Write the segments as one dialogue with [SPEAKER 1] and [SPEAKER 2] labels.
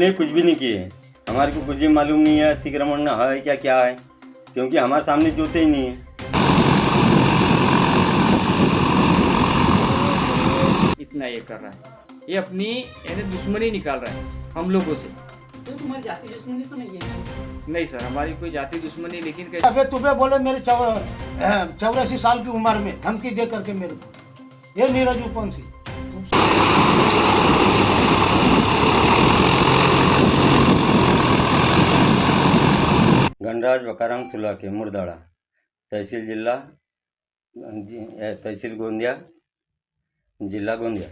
[SPEAKER 1] हमने कुछ भी नहीं किए। हमारे को कुछ भी मालूम नहीं है अतिक्रमण है क्या क्या है, क्योंकि हमारे सामने जोते ही नहीं है।
[SPEAKER 2] इतना ये कर रहा है, ये अपनी यानी दुश्मनी निकाल रहा है हम लोगों से।
[SPEAKER 3] तो तुम्हारी जाति दुश्मनी तो नहीं है?
[SPEAKER 2] नहीं सर, हमारी कोई जाति दुश्मनी, लेकिन कैसे
[SPEAKER 4] अबे तुम्हें बोले मेरे 84 साल की उम्र में धमकी दे करके मेरे को, ये नीरज उपवंशी।
[SPEAKER 1] गणराज बकाराम सुलाके मुरदाड़ा, तहसील जिला तहसील गोंदिया, जिला गोंदिया।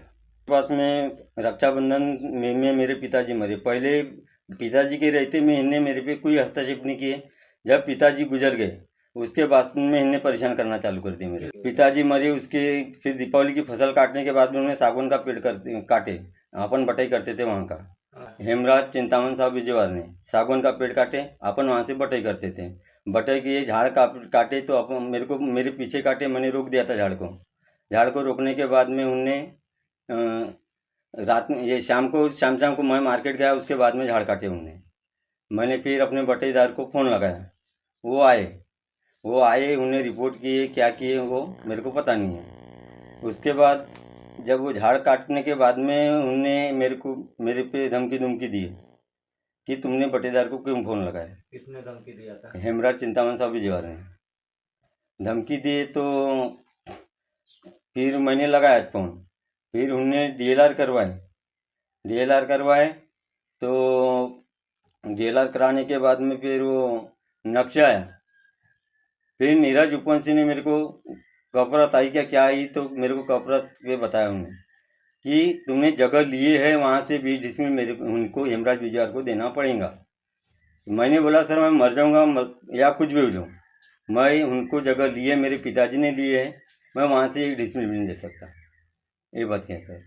[SPEAKER 1] पास में रक्षाबंधन में मेरे पिताजी मरे। पहले पिताजी के रहते में इन्हें मेरे पे कोई हस्तक्षेप नहीं किए। जब पिताजी गुजर गए उसके बाद में इन्हें परेशान करना चालू कर दिया। मेरे पिताजी मरे, उसके फिर दीपावली की फसल काटने के बाद में उन्होंने सागवान का पेड़ काटे, अपन बटाई करते थे वहाँ का। हेमराज चिंतामन साहब विजयवार ने सागवान का पेड़ काटे, अपन वहाँ से बटाई करते थे। बटाई किए, झाड़ काटे तो अपन मेरे पीछे काटे, मैंने रोक दिया था झाड़ को। झाड़ को रोकने के बाद में उनने रात में ये शाम को मैं मार्केट गया, उसके बाद में झाड़ काटे उनने। मैंने फिर अपने बटाईदार को फ़ोन लगाया, वो आए, उन्हें रिपोर्ट किए, क्या किए वो मेरे को पता नहीं है। उसके बाद जब वो झाड़ काटने के बाद में उनने मेरे पे धमकी दी कि तुमने बटेदार को क्यों फ़ोन लगाया।
[SPEAKER 2] किसने धमकी दिया था?
[SPEAKER 1] हेमराज चिंतामन साहब विजयवार ने धमकी दिए। तो फिर मैंने लगाया फ़ोन, फिर उनने डीएलआर करवाए। तो डीएलआर कराने के बाद में फिर वो नक्शा आया। फिर नीरज उपवंशी ने मेरे को कपरत आई क्या आई, तो मेरे को कपरत पे बताया उन्होंने कि तुमने जगह लिए है, वहाँ से 20 डिसमिल मेरे उनको हेमराज विजयवार को देना पड़ेगा। मैंने बोला सर मैं मर जाऊँगा या कुछ भी हो जाऊँ, मैं उनको जगह लिए, मेरे पिताजी ने लिए है, मैं वहाँ से 1 डिसमिल भी नहीं दे सकता। ये बात क्या सर?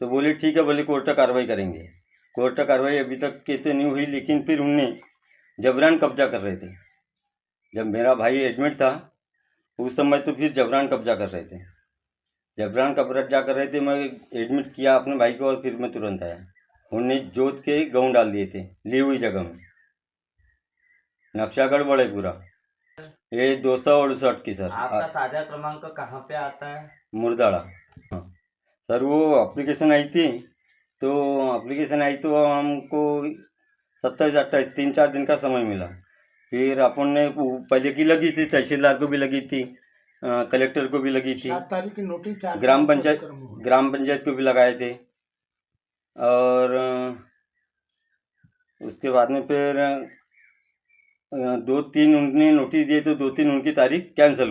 [SPEAKER 1] तो बोले ठीक है, बोले कोर्ट कार्रवाई करेंगे। कोर्ट कार्रवाई अभी तक के तो नहीं हुई, लेकिन फिर उनने जबरान कब्जा कर रहे थे। जब मेरा भाई एडमिट था उस समय, तो फिर जबरान कब्जा कर रहे थे। मैं एडमिट किया अपने भाई को और फिर मैं तुरंत आया। उनने जोत के गाँव डाल दिए थे ली हुई जगह में। नक्शा गड़बड़ है पूरा। ये 268 की सर।
[SPEAKER 2] आपका साझा क्रमांक कहाँ पे आता है?
[SPEAKER 1] मुरदाड़ा। हाँ सर, वो एप्लीकेशन आई थी तो हमको 27-28 3-4 दिन का समय मिला। फिर अपन ने पहले की लगी थी, तहसीलदार को भी लगी थी, कलेक्टर को भी लगी थी,
[SPEAKER 4] 7 तारीख की नोटिस,
[SPEAKER 1] ग्राम पंचायत को भी लगाए थे। और उसके बाद में फिर 2-3 उनने नोटिस दिए, तो 2-3 उनकी तारीख कैंसिल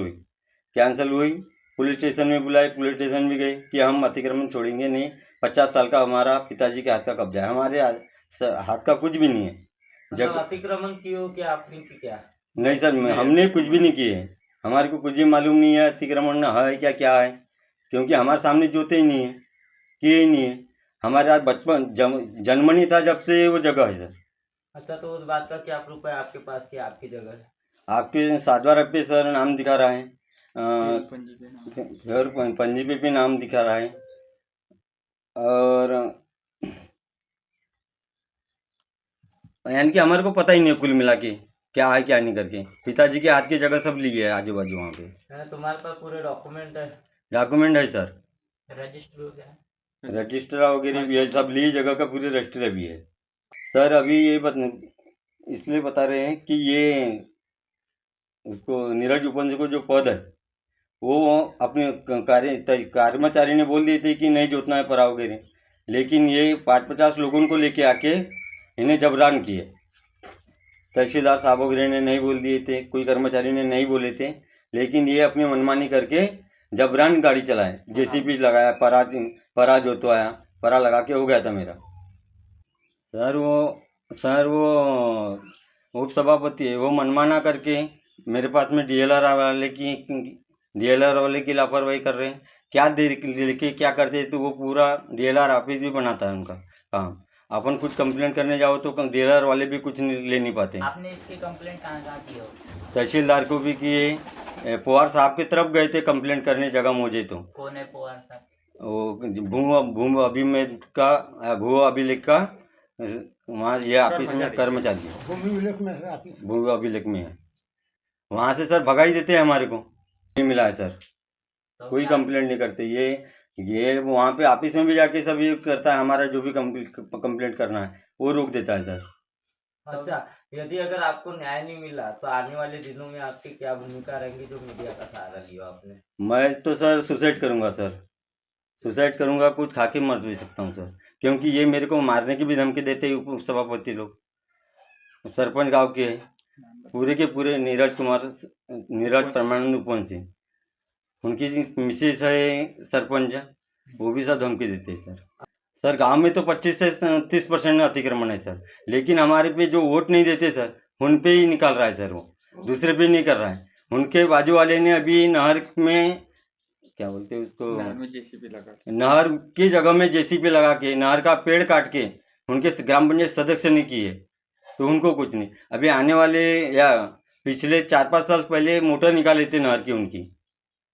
[SPEAKER 1] हुई। पुलिस स्टेशन में बुलाए, पुलिस स्टेशन भी गए कि हम अतिक्रमण छोड़ेंगे नहीं, 50 साल का हमारा पिताजी के हाथ का कब्जा है, हमारे हाथ का कुछ भी नहीं है।
[SPEAKER 2] अतिक्रमण क्यों, क्या आपने की क्या?
[SPEAKER 1] नहीं सर, हमने कुछ भी नहीं किए। हमारे को कुछ भी मालूम नहीं है अतिक्रमण है क्या क्या है, क्योंकि हमारे सामने जोते ही नहीं है, किए ही नहीं है। हमारे आज बचपन जन्म नहीं था जब से वो जगह है सर।
[SPEAKER 2] अच्छा, तो उस बात का क्या प्रूफ है आपके पास कि आपकी जगह है?
[SPEAKER 1] आपके 7वां पे सर नाम दिखा रहा है, घर पंजी पे भी नाम दिखा रहा है। और यानी कि हमारे को पता ही नहीं है कुल मिला के क्या है क्या नहीं करके। पिताजी के हाथ की जगह सब ली है आजू बाजू वहाँ पे।
[SPEAKER 2] तुम्हारे पास पूरे
[SPEAKER 1] डॉक्यूमेंट है सर,
[SPEAKER 2] रजिस्टर हो गया?
[SPEAKER 1] रजिस्टर वगैरह भी है, सब ली जगह का पूरे रजिस्टर भी है सर। अभी ये इसलिए बता रहे हैं कि ये उसको नीरज उपवंशी को जो पद है वो अपने कर्मचारी ने बोल दिए थे कि नहीं जोतना है परा वगैरह, लेकिन ये 50 लोगों को लेके आके इन्हें जबरान किए। तहसीलदार साहब वगैरह ने नहीं बोल दिए थे, कोई कर्मचारी ने नहीं बोले थे, लेकिन ये अपनी मनमानी करके जबरान गाड़ी चलाए, जेसीबी लगाया, परा जोतवाया, परा लगा के हो गया था मेरा। सर वो उप सभापति है, वो मनमाना करके मेरे पास में डीएलआर वाले की लापरवाही कर रहे हैं। क्या लेके क्या करते हैं, तो वो पूरा डीएलआर ऑफिस भी बनाता है उनका काम। अपन कुछ कंप्लेंट करने जाओ तो डीएलआर वाले भी कुछ ले नहीं पाते।
[SPEAKER 3] आपने इसकी कंप्लेंट कहाँ की हो?
[SPEAKER 1] तहसीलदार को भी किए, पवार साहब की तरफ गए थे कंप्लेंट करने, जगह मुझे तो।
[SPEAKER 3] कौन है पवार साहब?
[SPEAKER 1] वो भू अभिलेख का वहाँ ये ऑफिस में कर्मचारी है,
[SPEAKER 4] भूमि विलेख में है ऑफिस।
[SPEAKER 1] भूमि अभिलेख में है। वहाँ से सर भगा ही देते हैं हमारे को, नहीं मिला है सर,
[SPEAKER 3] तो
[SPEAKER 1] कोई
[SPEAKER 3] क्या-
[SPEAKER 1] कंप्लेंट नहीं करते। ये वहाँ पे ऑफिस में भी जाके सब ये करता है, हमारा जो भी कंप्लेंट करना है वो रोक देता है सर।
[SPEAKER 5] अच्छा, यदि अगर आपको न्याय नहीं मिला तो आने वाले दिनों में आपकी क्या भूमिका रहेंगी जो मीडिया का सहारा लिया आपने?
[SPEAKER 1] मैं तो सर सुसाइड करूँगा सर, सुसाइड करूँगा, कुछ खा के मर भी सकता हूँ सर, क्योंकि ये मेरे को मारने की भी धमकी देते हैं उप सभापति लोग, सरपंच गांव के हैं, पूरे के पूरे नीरज परमानंद उपवंशी, उनकी मिसेज है सरपंच, वो भी सब धमकी देते हैं सर। सर गांव में तो 25 से 30% अतिक्रमण है सर, लेकिन हमारे पे जो वोट नहीं देते सर, उन पे ही निकाल रहा है सर, वो दूसरे पे नहीं कर रहा है। उनके बाजू वाले ने अभी नहर में क्या बोलते हैं उसको,
[SPEAKER 2] में जेसीबी लगा
[SPEAKER 1] नहर की जगह में जेसीबी लगा के नहर का पेड़ काट के उनके ग्राम पंचायत सदस्य ने किए, तो उनको कुछ नहीं। अभी आने वाले या पिछले 4-5 साल पहले मोटर निकाले थे नहर की, उनकी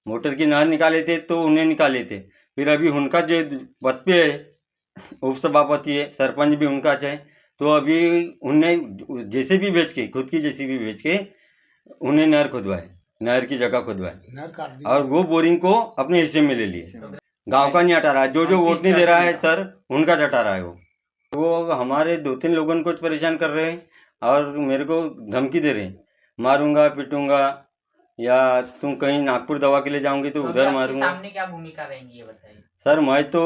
[SPEAKER 1] मोटर की नहर निकाले थे तो उन्हें निकाले थे। फिर अभी उनका जो पद पे है उप सभापति है, सरपंच भी उनका है, तो अभी उन्हें जेसीबी बेच के, खुद की जेसीबी बेच के उन्हें नहर खुदवाए, नहर की जगह खुदवाए,
[SPEAKER 4] नहर काट दी।
[SPEAKER 1] और वो बोरिंग को अपने हिस्से में ले लिए। गांव का नहीं हटा रहा है, जो वोट नहीं दे रहा है सर उनका हटा रहा है वो हमारे 2-3 लोगों को परेशान कर रहे हैं और मेरे को धमकी दे रहे हैं, मारूंगा पीटूंगा, या तुम कहीं नागपुर दवा के लिए जाओगे तो
[SPEAKER 3] अभी
[SPEAKER 1] उधर
[SPEAKER 3] आपके
[SPEAKER 1] मारूंगा।
[SPEAKER 3] सामने क्या भूमिका रहेंगी ये बताइए।
[SPEAKER 1] सर मैं तो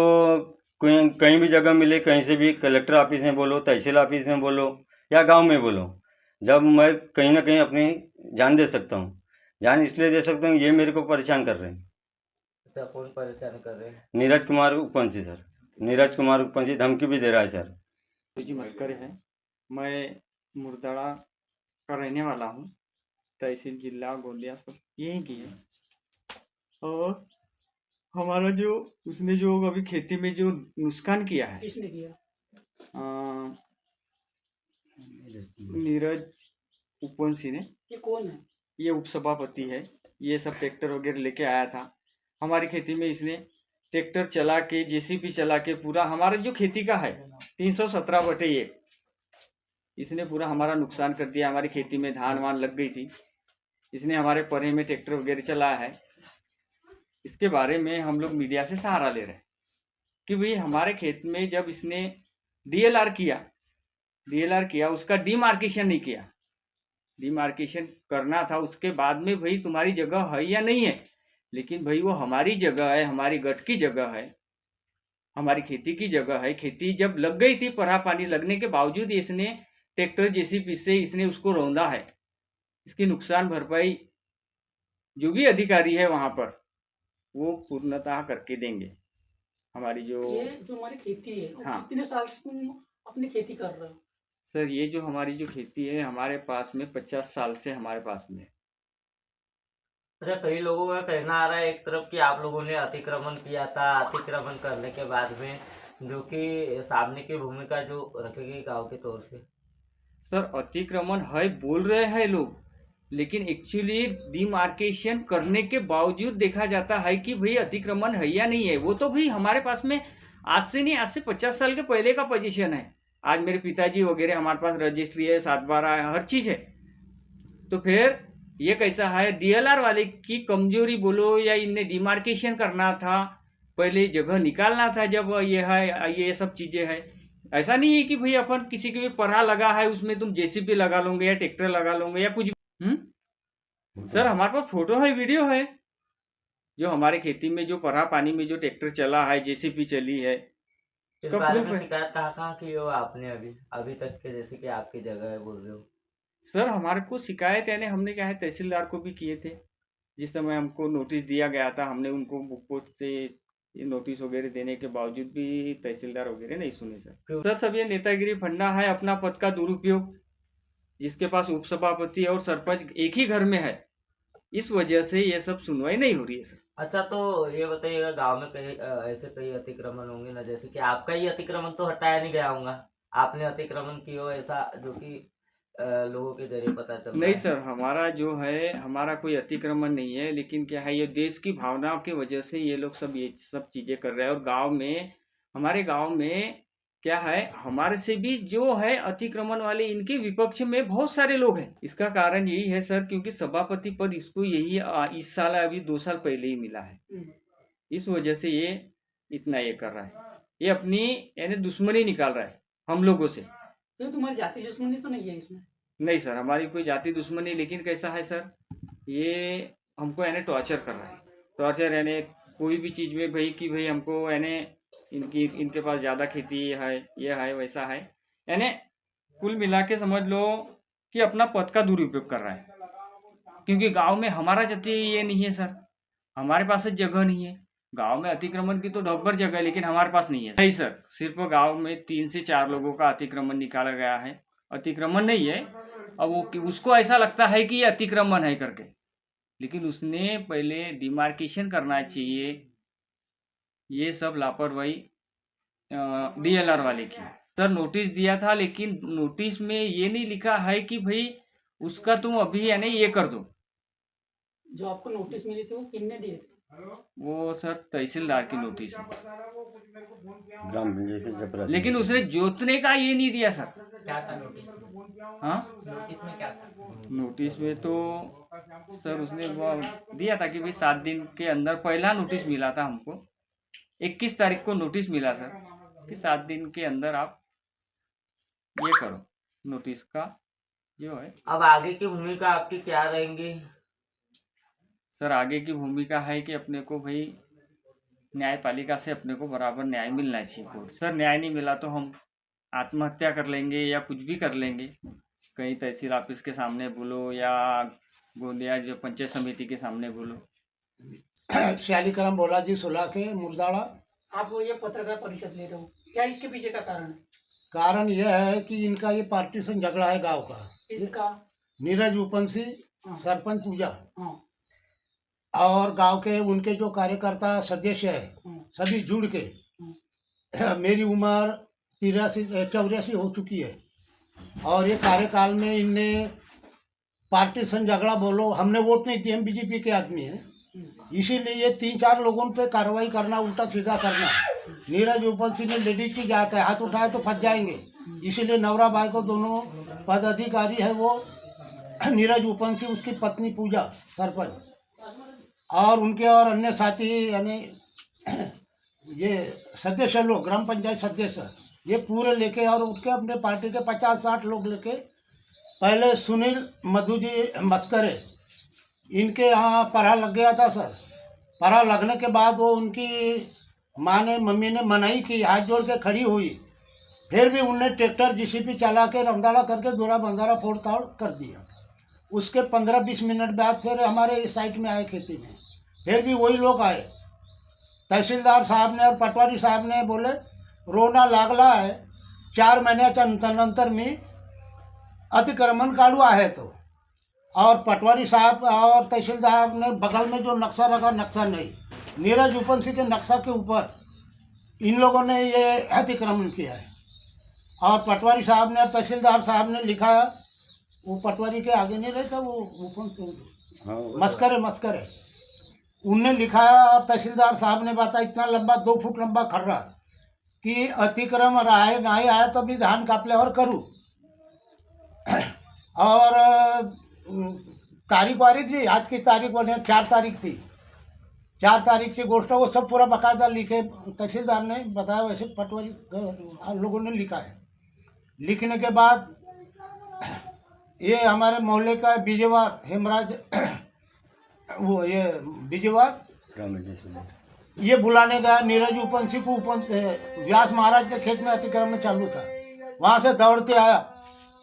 [SPEAKER 1] कहीं कहीं भी जगह मिले, कहीं से भी, कलेक्टर ऑफिस में बोलो, तहसील ऑफिस में बोलो, या गांव में बोलो, जब मैं कहीं ना कहीं अपनी जान दे सकता हूँ। जान इसलिए दे सकता हूँ, ये मेरे को परेशान कर रहे हैं।
[SPEAKER 5] अच्छा, कौन परेशान कर रहे हैं?
[SPEAKER 1] नीरज कुमार उपवंशी सर, नीरज कुमार उपवंशी धमकी भी दे रहा है सर।
[SPEAKER 2] जी मस्करे हैं। मैं मुरदाड़ा का रहने वाला हूँ, तहसील जिला गोंदिया सब यहीं की है। और हमारा जो उसने जो अभी खेती में जो नुकसान किया है,
[SPEAKER 3] किसने किया?
[SPEAKER 2] नीरज उपवंशी ने,
[SPEAKER 3] ये कौन है?
[SPEAKER 2] ये उपसभापति है, ये सब ट्रैक्टर वगैरह लेके आया था हमारी खेती में। इसने ट्रैक्टर चला के, जेसीबी चला के पूरा हमारा जो खेती का है 317/1 इसने पूरा हमारा नुकसान कर दिया। हमारी खेती में धान वान लग गई थी, इसने हमारे परे में ट्रैक्टर वगैरह चलाया है। इसके बारे में हम लोग मीडिया से सहारा ले रहे हैं कि भाई हमारे खेत में जब इसने डीएलआर किया, उसका डिमार्केशन नहीं किया। डिमार्केशन करना था, उसके बाद में भाई तुम्हारी जगह है या नहीं है, लेकिन भाई वो हमारी जगह है, हमारी गट की जगह है, हमारी खेती की जगह है। खेती जब लग गई थी, परा पानी लगने के बावजूद इसने ट्रैक्टर जेसीबी से इसने उसको रौंदा है। इसकी नुकसान भरपाई जो भी अधिकारी है वहां पर वो पूर्णतः करके देंगे। हमारी जो
[SPEAKER 6] ये जो हमारी खेती है, वो
[SPEAKER 2] हाँ।
[SPEAKER 6] कितने साल से तुम अपनी खेती कर रहे हो?
[SPEAKER 2] सर ये जो हमारी जो खेती है हमारे पास में 50 साल से हमारे पास में है।
[SPEAKER 5] अच्छा, कई लोगों का कहना आ रहा है एक तरफ कि आप लोगों ने अतिक्रमण किया था, अतिक्रमण करने के बाद में जो कि सामने की भूमिका जो रखेगी गांव के तौर से।
[SPEAKER 2] सर अतिक्रमण है बोल रहे हैं लोग, लेकिन एक्चुअली डिमार्केशन करने के बावजूद देखा जाता है कि भाई अतिक्रमण है या नहीं है। वो तो भाई हमारे पास में आज से नहीं, आज से 50 साल के पहले का पोजीशन है। आज मेरे पिताजी वगैरह हमारे पास रजिस्ट्री है, 7/12 है, हर चीज है। तो फिर ये कैसा है, डीएलआर वाले की कमजोरी बोलो या इनने डिमार्केशन करना था, पहले जगह निकालना था जब ये है, ये सब चीजें है। ऐसा नहीं है कि भाई अपन किसी के भी पढ़ा लगा है उसमें तुम जेसीबी लगा लोगे या ट्रैक्टर लगा लोगे या कुछ। सर हमारे पास फोटो है, वीडियो है, जो हमारे खेती में जो परा पानी में जो ट्रैक्टर चला है, जेसीबी चली है,
[SPEAKER 5] इस
[SPEAKER 2] उसका
[SPEAKER 5] बारे
[SPEAKER 2] प्रूफ
[SPEAKER 5] में
[SPEAKER 2] है।
[SPEAKER 5] शिकायत कहाँ की हो आपने अभी तक के, जैसे कि आपकी जगह है बोल रहे हो?
[SPEAKER 2] सर हमारे को शिकायत यानी हमने क्या है तहसीलदार को भी किए थे। जिस समय हमको नोटिस दिया गया था, हमने उनको बुक पोस्ट से ये नोटिस वगैरह देने के बावजूद भी तहसीलदार वगैरह नहीं सुने सर। सर सब ये नेतागिरी फंडा है, अपना पद का दुरुपयोग, जिसके पास उपसभापति और सरपंच एक ही घर में है, इस वजह से ये सब सुनवाई नहीं हो रही है सर।
[SPEAKER 5] अच्छा, तो ये बताइएगा गांव में कई ऐसे कई अतिक्रमण होंगे ना, जैसे कि आपका ही अतिक्रमण तो हटाया नहीं गया होगा, आपने अतिक्रमण की हो ऐसा जो कि लोगों के जरिए पता चल रहा
[SPEAKER 2] नहीं
[SPEAKER 5] है।
[SPEAKER 2] सर, हमारा जो है हमारा कोई अतिक्रमण नहीं है, लेकिन क्या है ये देश की भावनाओं की वजह से ये लोग सब ये सब चीजें कर रहे हैं। और गांव में, हमारे गांव में क्या है, हमारे से भी जो है अतिक्रमण वाले इनके विपक्ष में बहुत सारे लोग हैं। इसका कारण यही है सर, क्योंकि सभापति पद इसको यही इस साल अभी 2 साल पहले ही मिला है। इस वजह से ये इतना ये कर रहा है, ये अपनी यानी दुश्मनी निकाल रहा है हम लोगों से।
[SPEAKER 6] तो तुम्हारी जाति दुश्मनी तो नहीं है इसमें?
[SPEAKER 2] नहीं सर, हमारी कोई जाति दुश्मनी, लेकिन कैसा है सर, ये हमको यानी टॉर्चर कर रहा है। टॉर्चर यानी कोई भी चीज़ में भाई कि भाई हमको यानी इनके पास ज़्यादा खेती है, ये है वैसा है, यानी कुल मिला के समझ लो कि अपना पद का दुरुपयोग कर रहा है। क्योंकि गांव में हमारा जति ये नहीं है सर, हमारे पास जगह नहीं है। गांव में अतिक्रमण की तो ढब्बर जगह है, लेकिन हमारे पास नहीं है। नहीं सर, सिर्फ गांव में 3 से 4 लोगों का अतिक्रमण निकाला गया है। अतिक्रमण नहीं है, अब वो उसको ऐसा लगता है कि ये अतिक्रमण है करके, लेकिन उसने पहले डिमार्केशन करना चाहिए। ये सब लापरवाही डीएलआर वाले की। सर नोटिस दिया था, लेकिन नोटिस में ये नहीं लिखा है कि भाई उसका तुम अभी यानी ये कर दो।
[SPEAKER 6] जो आपको नोटिस मिली थी वो किसने दिए थे?
[SPEAKER 2] वो सर तहसीलदार की नोटिस है,
[SPEAKER 1] ग्राम पंचायत से जबरदस्ती।
[SPEAKER 2] लेकिन उसने जोतने का ये नहीं दिया सर।
[SPEAKER 3] क्या था नोटिस में?
[SPEAKER 2] हाँ,
[SPEAKER 3] नोटिस में क्या था?
[SPEAKER 2] नोटिस में तो सर उसने वो दिया था कि भाई 7 दिन के अंदर, पहला नोटिस मिला था हमको 21 तारीख को नोटिस मिला सर कि 7 दिन के अंदर आप ये करो। नोटिस का जो है,
[SPEAKER 5] अब आगे की भूमिका आपकी क्या रहेंगी?
[SPEAKER 2] सर आगे की भूमिका है कि अपने को भाई न्यायपालिका से अपने को बराबर न्याय मिलना चाहिए। कोर्ट सर न्याय नहीं मिला तो हम आत्महत्या कर लेंगे या कुछ भी कर लेंगे, कहीं तहसील ऑफिस के सामने बोलो या गोंदिया जो पंचायत समिति के सामने बोलो।
[SPEAKER 4] श्यालीकरम बोला जी सुलह के मुर्दाड़ा।
[SPEAKER 6] आप ये पत्रकार परिषद ले रहे हो, क्या इसके पीछे का कारण है?
[SPEAKER 4] कारण यह है कि इनका ये पार्टीशन झगड़ा है गांव का।
[SPEAKER 6] इसका?
[SPEAKER 4] नीरज उपंसी
[SPEAKER 6] हाँ।
[SPEAKER 4] सरपंच पूजा
[SPEAKER 6] हाँ।
[SPEAKER 4] और गांव के उनके जो कार्यकर्ता सदस्य है
[SPEAKER 6] हाँ।
[SPEAKER 4] सभी जुड़ के, मेरी उम्र 84 हो चुकी है और ये कार्यकाल में इनने पार्टीशन झगड़ा बोलो, हमने वोट नहीं दिए, हम बीजेपी के आदमी हैं, इसीलिए ये 3-4 लोगों पे कार्रवाई करना, उल्टा सीधा करना। नीरज उपंसी ने लेडीज की जात है, हाथ उठाए तो फंस जाएंगे, इसीलिए नवरा भाई को दोनों पदाधिकारी है वो नीरज उपंसी, उसकी पत्नी पूजा सरपंच और उनके और अन्य साथी यानी ये सदस्य लोग, ग्राम पंचायत सदस्य, ये पूरे लेके और उसके अपने पार्टी के 50-60 लोग लेके पहले सुनील मधु जी मस्करे, इनके यहाँ पढ़ा लग गया था सर। पढ़ा लगने के बाद वो उनकी माँ ने, मम्मी ने मनाही की, हाथ जोड़ के खड़ी हुई, फिर भी उनने ट्रैक्टर जीसीपी चला के रमदाड़ा करके दूरा बंधारा फोड़ ताड़ कर दिया। उसके 15-20 मिनट बाद फिर हमारे साइड में आए खेती में, फिर भी वही लोग आए। तहसीलदार साहब ने और पटवारी साहब ने बोले रोना लागला है, 4 महिन्याच्या नंतर मी अतिक्रमण काढू आहे तो। और पटवारी साहब और तहसीलदार ने बगल में जो नक्शा रखा, नक्शा नहीं, नीरज उपंसी के नक्शा के ऊपर इन लोगों ने ये अतिक्रमण किया है। और पटवारी साहब ने और तहसीलदार साहब ने लिखा, वो पटवारी के आगे नहीं रहता, वो मस्करे उनने लिखा और तहसीलदार साहब ने बताया इतना लंबा 2 फुट लंबा खर्रा कि अतिक्रमण आए नहीं आया तो भी धान कापल्यावर करू। और तारीख वारीख जी, आज की तारीख बोले 4 तारीख थी, 4 तारीख की गोष्ट, वो सब पूरा बाकायदा लिखे, तहसीलदार ने बताया वैसे पटवारी लोगों ने लिखा है। लिखने के बाद ये हमारे मोहल्ले का बीजेवार हेमराज वो ये बीजेवार
[SPEAKER 1] ग्राम पंचायत समिति।
[SPEAKER 4] ये बुलाने गया नीरज उपंसी को, व्यास महाराज के खेत में अतिक्रमण चालू था, वहाँ से दौड़ते आया,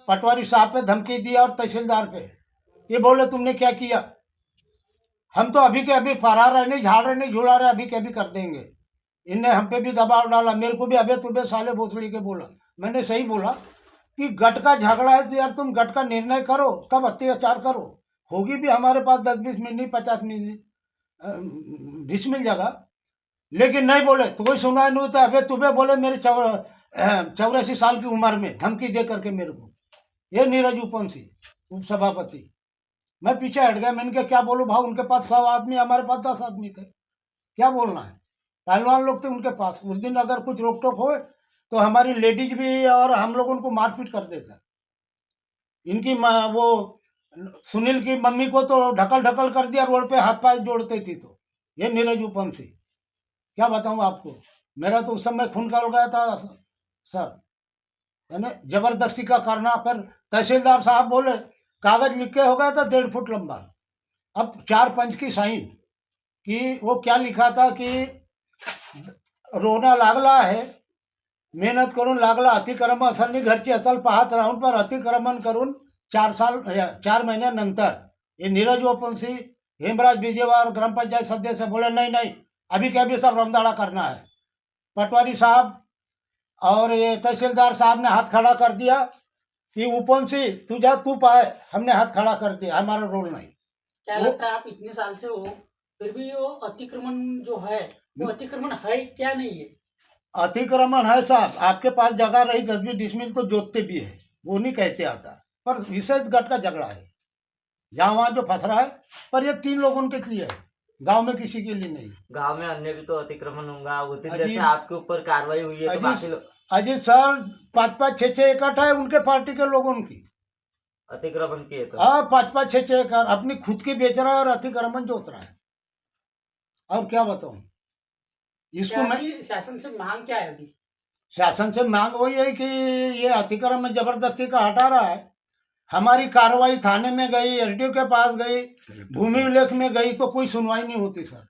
[SPEAKER 4] पटवारी साहब पे धमकी दिया और तहसीलदार पे। ये बोले तुमने क्या किया, हम तो अभी के अभी फरार रहे नहीं, झाड़ रहे नहीं, झुला रहे, अभी के अभी कर देंगे। इनने हम पे भी दबाव डाला, मेरे को भी अबे तुबे साले भोसड़ी के बोला। मैंने सही बोला कि गट का झगड़ा है तो यार तुम गट का निर्णय करो, तब अत्याचार करो, होगी भी हमारे पास 10-20 मिनट 50 मिनट डिसमिल जगह, लेकिन नहीं बोले तो कोई सुना नहीं होता। अबे तुबे बोले मेरे 84 साल की उम्र में धमकी दे करके मेरे को, ये नीरज उपंसी उप सभापति। मैं पीछे हट गया, मैंने कहा क्या बोलूँ भाव, उनके पास 100 आदमी, हमारे पास 10 आदमी थे, क्या बोलना है, पहलवान लोग थे उनके पास। उस दिन अगर कुछ रोक टोक हो तो हमारी लेडीज भी और हम लोग उनको मारपीट कर देता। इनकी वो सुनील की मम्मी को तो ढकल ढकल कर दिया रोड पे, हाथ पाँव जोड़ते थी। तो ये नीरज उपवंशी, क्या बताऊँ आपको, मेरा तो उस समय खून खौल गया था सर। यानी जबरदस्ती का करना। फिर तहसीलदार साहब बोले कागज लिख के हो गया था 1.5 फुट लंबा। अब 4 पंच की साइन कि वो क्या लिखा था कि रोना लागला आहे, मेहनत करून लागला, अतिक्रमण असलनी घरची असल पाहत राहून पर अतिक्रमण करून 4 महीन्यानंतर ये नीरज उपवंशी, हेमराज बिजेवार ग्राम पंचायत सदस्य बोले नहीं अभी के अभी सब रमदाड़ा करना है। पटवारी साहब और ये तहसीलदार साहब ने हाथ खड़ा कर दिया कि उपवंशी तू जा, तू पाए। हमने हाथ खड़ा कर दिया, हमारा रोल नहीं।
[SPEAKER 6] क्या लगता है आप इतने साल से हो फिर भी वो अतिक्रमण जो है वो अतिक्रमण है क्या नहीं है?
[SPEAKER 4] अतिक्रमण है साहब, आपके पास जगह रही 10-20 डिसमिल तो जोतते भी है, वो नहीं कहते आता, पर विशेष गट का झगड़ा है जहाँ वहाँ जो फंस रहा है। पर ये 3 लोगों के लिए है, गांव में किसी के लिए नहीं।
[SPEAKER 5] गांव में अन्य भी तो अतिक्रमण होगा, उसी
[SPEAKER 4] अजीब-
[SPEAKER 5] जैसे आपके ऊपर कार्रवाई हुई है तो बाकी लोग
[SPEAKER 4] अजीत सर 5-5, 6-6 एकड़ है उनके पार्टी के लोगों की।
[SPEAKER 5] अतिक्रमण किए तो
[SPEAKER 4] हाँ 5-5, 6-6 एकड़ अपनी खुद की बेच रहा है और अतिक्रमण जोत रहा है। और क्या बताऊं इसको
[SPEAKER 6] क्या
[SPEAKER 4] मैं।
[SPEAKER 6] आपकी शासन से मांग क्या है अभी?
[SPEAKER 4] शासन से मांग वही है कि ये अतिक्रमण जबरदस्ती का हटा रहा है। हमारी कार्रवाई थाने में गई, एसडीओ के पास गई, भूमि उल्लेख में गई तो कोई सुनवाई नहीं होती सर।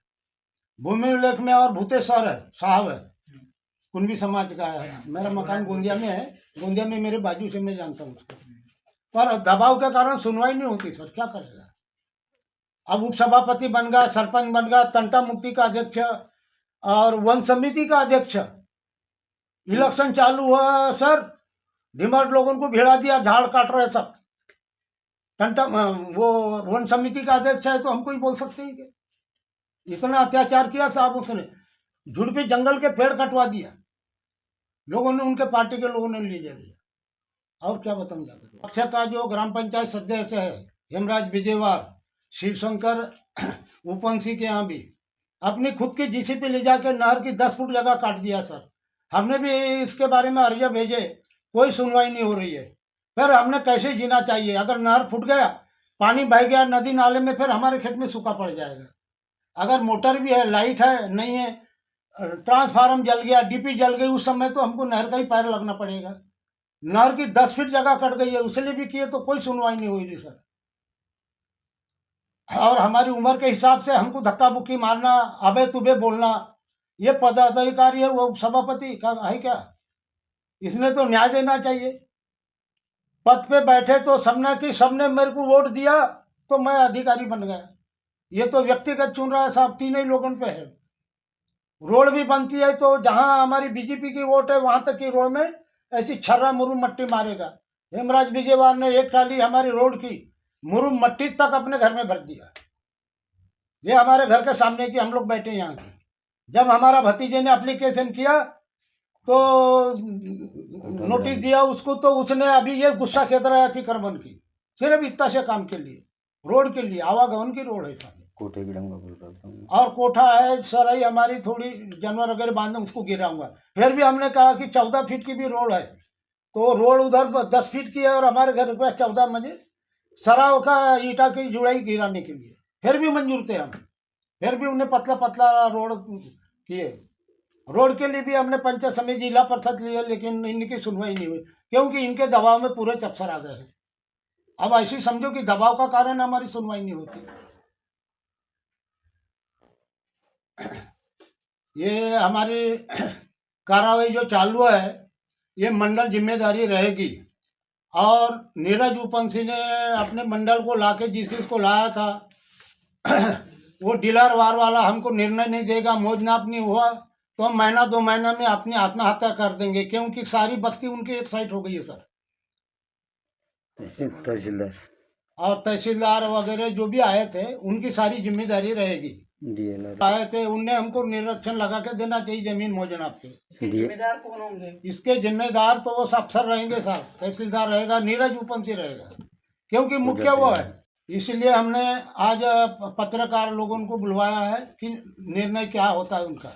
[SPEAKER 4] भूमि उल्लेख में और भूतेश्वर है साहब है, कुंभी समाज का है, मेरा मकान गोंदिया में है, गोंदिया में मेरे बाजू से मैं जानता हूँ उसको। पर दबाव के कारण सुनवाई नहीं होती सर, क्या करेगा। अब उप सभापति बन गया, सरपंच बन गया, तंटा मुक्ति का अध्यक्ष और वन समिति का अध्यक्ष। इलेक्शन चालू हुआ सर, ढिमर लोगों को भिड़ा दिया, झाड़ काट रहे सब। तंटा वो वन समिति का अध्यक्ष है तो हमको ही बोल सकते हैं कि इतना अत्याचार किया साहब उसने, झुड़पी जंगल के पेड़ कटवा दिया लोगों ने, उनके पार्टी के लोगों ने ले लिया। और क्या बताऊंगा। अक्षय का जो ग्राम पंचायत सदस्य है हेमराज बिजेवार, शिवशंकर उपवंशी के यहाँ भी अपनी खुद की जीसीपी ले जाके नहर की 10 फुट जगह काट दिया सर। हमने भी इसके बारे में अर्जा भेजे, कोई सुनवाई नहीं हो रही है। फिर हमने कैसे जीना चाहिए, अगर नहर फूट गया, पानी बह गया नदी नाले में, फिर हमारे खेत में सूखा पड़ जाएगा। अगर मोटर भी है, लाइट है, नहीं है, ट्रांसफार्मर जल गया, डीपी जल गई, उस समय तो हमको नहर का ही पैर लगना पड़ेगा। नहर की 10 फीट जगह कट गई है, उसलिए भी किए तो कोई सुनवाई नहीं हुई थी सर। और हमारी उम्र के हिसाब से हमको धक्का बुक्की मारना, अबे तुबे बोलना, ये पदाधिकारी है वो सभापति का है क्या? इसने तो न्याय देना चाहिए। पद पे बैठे तो सबने मेरे को वोट दिया तो मैं अधिकारी बन गया। ये तो व्यक्तिगत चुन रहा है साहब, 3 ही लोगों पे है। रोड भी बनती है तो जहां हमारी बीजेपी की वोट है वहां तक की रोड में ऐसी छर्रा मुरुम मट्टी मारेगा। हेमराज बिजेवार ने एक ट्राली हमारी रोड की मुरुम मट्टी तक अपने घर में भर दिया। ये हमारे घर के सामने की, हम लोग बैठे यहाँ की। जब हमारा भतीजे ने एप्लीकेशन किया तो नोटिस दिया उसको, तो उसने अभी ये गुस्सा खेद रहा है अतिक्रमण की, सिर्फ इतना से काम के लिए, रोड के लिए, आवागमन की रोड है सामने।
[SPEAKER 1] कोठे की डंगा बोल रहा हूँ।
[SPEAKER 4] और कोठा है सराई हमारी, थोड़ी जानवर वगैरह बांधे उसको गिराऊंगा। फिर भी हमने कहा कि 14 फीट की भी रोड है, तो रोड उधर 10 फीट की है और हमारे घर पे 14 मजे सराव का ईटा की जुड़ाई गिराने के लिए, फिर भी मंजूर थे हम। फिर भी उन्हें पतला पतला रोड किए। रोड के लिए भी हमने पंचायत समिति जिला परिषद लिया, लेकिन इनकी सुनवाई नहीं हुई क्योंकि इनके दबाव में पूरे चक्सर आ गए हैं। अब ऐसी समझो कि दबाव का कारण हमारी सुनवाई नहीं होती। ये हमारी कार्रवाई जो चालू है ये मंडल जिम्मेदारी रहेगी। और नीरज उपवंशी ने अपने मंडल को लाके जिसको लाया था वो डीलर वार वाला हमको निर्णय नहीं देगा, मौज नाप नहीं हुआ तो हम महीना 2 महीना में अपनी आत्महत्या कर देंगे, क्योंकि सारी बस्ती उनकी एक साइड हो गई है सर।
[SPEAKER 1] तहसीलदार
[SPEAKER 4] और तहसीलदार वगैरह जो भी आए थे उनकी सारी जिम्मेदारी रहेगी। आए थे उनने हमको निरीक्षण लगा के देना चाहिए जमीन मौज नाप के।
[SPEAKER 6] इसके जिम्मेदार कौन होंगे?
[SPEAKER 4] इसके जिम्मेदार तो वो सब अफसर रहेंगे साहब, तहसीलदार रहेगा, नीरज उपवंशी रहेगा, क्योंकि मुख्य वो है। इसलिए हमने आज पत्रकार लोगों को बुलवाया है कि निर्णय क्या होता है उनका।